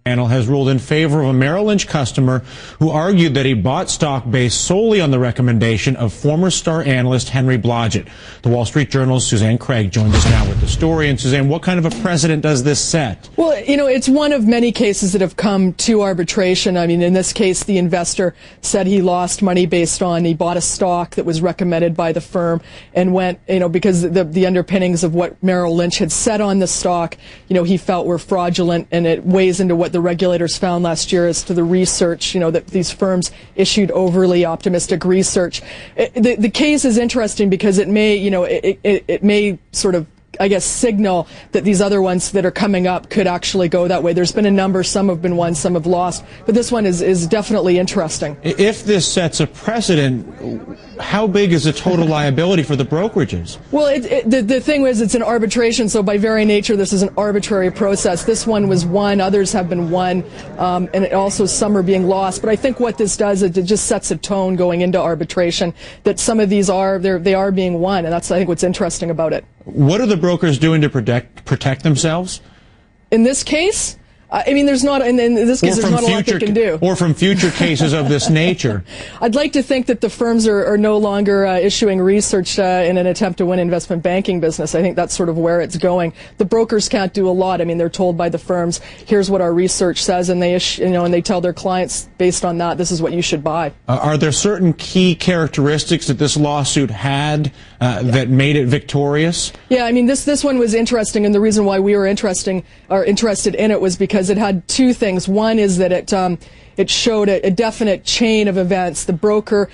Panel has ruled in favor of a Merrill Lynch customer who argued that he bought stock based solely on the recommendation of former star analyst Henry Blodgett. The Wall Street Journal's Suzanne Craig joins us now with the story. And Suzanne, what kind of a precedent does this set? Well, it's one of many cases that have come to arbitration. I mean, in this case, the investor said he lost money based on he bought a stock that was recommended by the firm and went, because the underpinnings of what Merrill Lynch had said on the stock, he felt were fraudulent, and it weighs into what the regulators found last year as to the research, that these firms issued overly optimistic research. The case is interesting because it may, it may sort of, I guess, signal that these other ones that are coming up could actually go that way. There's been a number, some have been won, some have lost, but this one is definitely interesting. If this sets a precedent, how big is the total liability for the brokerages? Well, the thing is, it's an arbitration, so by very nature, this is an arbitrary process. This one was won, others have been won, and also some are being lost. But I think what this does is it just sets a tone going into arbitration that some of these they are being won, and that's, I think, what's interesting about it. What are the brokers doing to protect themselves? In this case, I mean, there's not, in this case, there's not a lot they can do. Or from future cases of this nature. I'd like to think that the firms are no longer issuing research in an attempt to win investment banking business. I think that's sort of where it's going. The brokers can't do a lot. I mean, they're told by the firms, here's what our research says, and they and they tell their clients, based on that, this is what you should buy. Are there certain key characteristics that this lawsuit had that made it victorious? Yeah, I mean, this one was interesting, and the reason why we were interested in it was because it had two things. One is that it showed a definite chain of events. The broker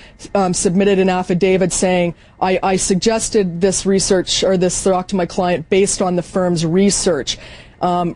submitted an affidavit saying, I suggested this research or this stock to my client based on the firm's research.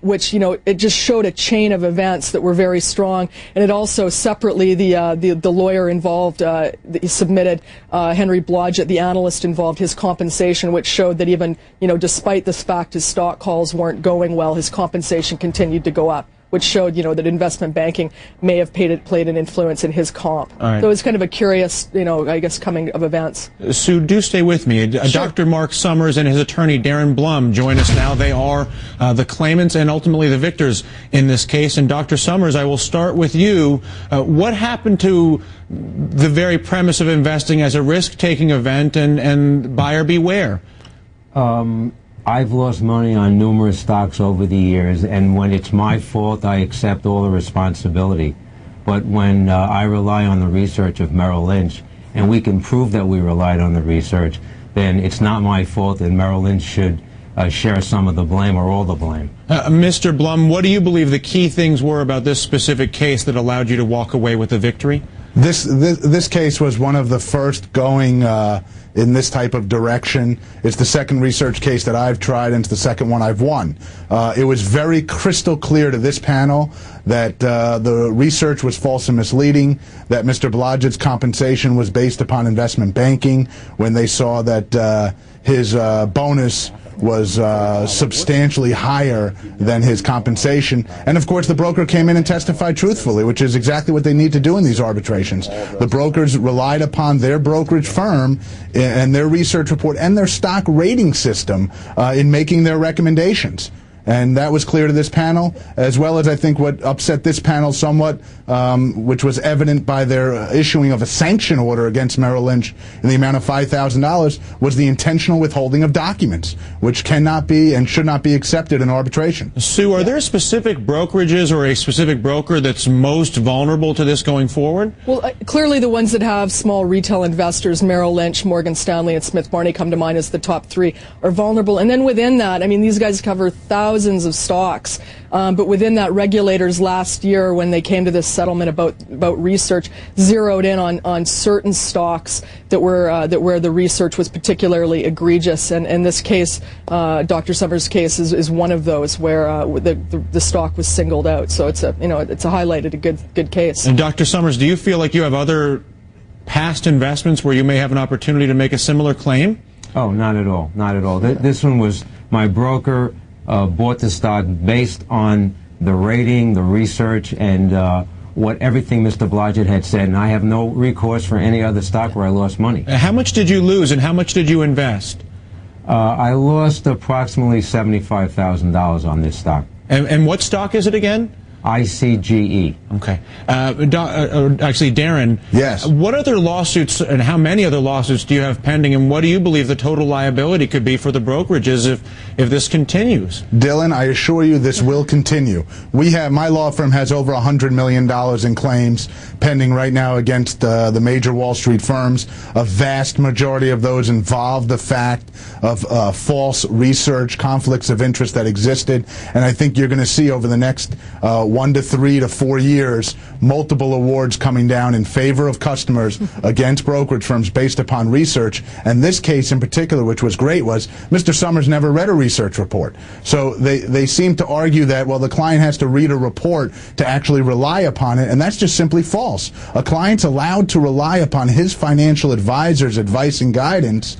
Which, it just showed a chain of events that were very strong. And it also, separately, the lawyer involved, he submitted, Henry Blodgett, the analyst involved, his compensation, which showed that even, despite this fact his stock calls weren't going well, his compensation continued to go up, which showed, that investment banking may have played an influence in his comp. Right. So it's kind of a curious, I guess, coming of events. Sue, do stay with me. Sure. Dr. Mark Summers and his attorney, Darren Blum, join us now. They are the claimants and ultimately the victors in this case. And Dr. Summers, I will start with you. What happened to the very premise of investing as a risk-taking event and buyer beware? I've lost money on numerous stocks over the years, and when it's my fault, I accept all the responsibility. But when I rely on the research of Merrill Lynch, and we can prove that we relied on the research, then it's not my fault, and Merrill Lynch should share some of the blame or all the blame. Mr. Blum, what do you believe the key things were about this specific case that allowed you to walk away with a victory? This case was one of the first going in this type of direction. It's the second research case that I've tried, and it's the second one I've won. It was very crystal clear to this panel that the research was false and misleading, that Mr. Blodgett's compensation was based upon investment banking when they saw that his bonus was substantially higher than his compensation. And of course the broker came in and testified truthfully, which is exactly what they need to do in these arbitrations. The brokers relied upon their brokerage firm and their research report and their stock rating system in making their recommendations. And that was clear to this panel, as well as I think what upset this panel somewhat, which was evident by their issuing of a sanction order against Merrill Lynch in the amount of $5,000, was the intentional withholding of documents, which cannot be and should not be accepted in arbitration. Sue, are there specific brokerages or a specific broker that's most vulnerable to this going forward? Well, clearly the ones that have small retail investors, Merrill Lynch, Morgan Stanley, and Smith Barney come to mind as the top three, are vulnerable. And then within that, I mean, these guys cover thousands of stocks, but within that, regulators last year, when they came to this settlement about research, zeroed in on certain stocks that where the research was particularly egregious. And in this case, Dr. Summers' case is one of those where the stock was singled out. So it's a highlighted a good case. And Dr. Summers, do you feel like you have other past investments where you may have an opportunity to make a similar claim? Oh, not at all. Not at all. This one was my broker bought the stock based on the rating, the research, and what everything Mr. Blodgett had said, and I have no recourse for any other stock where I lost money. How much did you lose, and how much did you invest? I lost approximately $75,000 on this stock. And what stock is it again? ICGE. Okay. Actually, Darren. Yes. What other lawsuits and how many other lawsuits do you have pending, and what do you believe the total liability could be for the brokerages if this continues? Dylan, I assure you this will continue. My law firm has over $100 million in claims pending right now against the major Wall Street firms. A vast majority of those involve the fact of false research, conflicts of interest that existed, and I think you're going to see over the next 1 to 3 to 4 years multiple awards coming down in favor of customers against brokerage firms based upon research. And this case in particular, which was great, was Mr. Summers never read a research report. So they seem to argue that, well, the client has to read a report to actually rely upon it, and that's just simply false. A client's allowed to rely upon his financial advisor's advice and guidance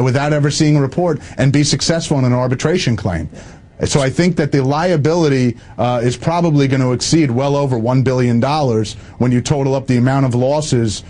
without ever seeing a report and be successful in an arbitration claim. So I think that the liability is probably going to exceed well over $1 billion when you total up the amount of losses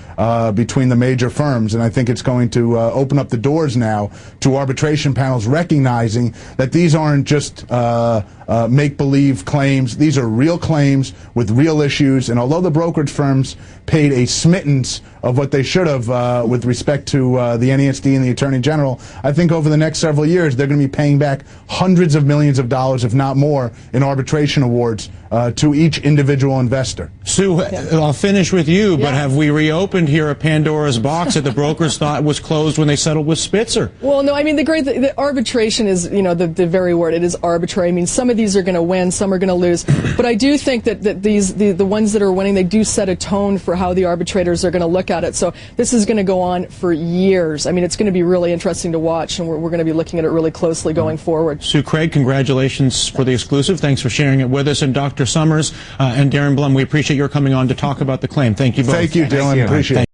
between the major firms. And I think it's going to open up the doors now to arbitration panels recognizing that these aren't just make-believe claims. These are real claims with real issues. And although the brokerage firms paid a smittance of what they should have with respect to the NESD and the Attorney General, I think over the next several years they're going to be paying back hundreds of millions of dollars, if not more, in arbitration awards to each individual investor. Sue, I'll finish with you, but have we reopened here a Pandora's box that the brokers thought was closed when they settled with Spitzer? Well, no, I mean, the arbitration is, the very word. It is arbitrary. I mean, some of these are going to win, some are going to lose. But I do think that the ones that are winning, they do set a tone for how the arbitrators are going to look at it. So this is going to go on for years. I mean, it's going to be really interesting to watch, and we're going to be looking at it really closely going forward. Sue Craig, congratulations for the exclusive. Thanks for sharing it with us. And Dr. Summers and Darren Blum, we appreciate your coming on to talk about the claim. Thank you both. Thank you, Dylan. Appreciate it.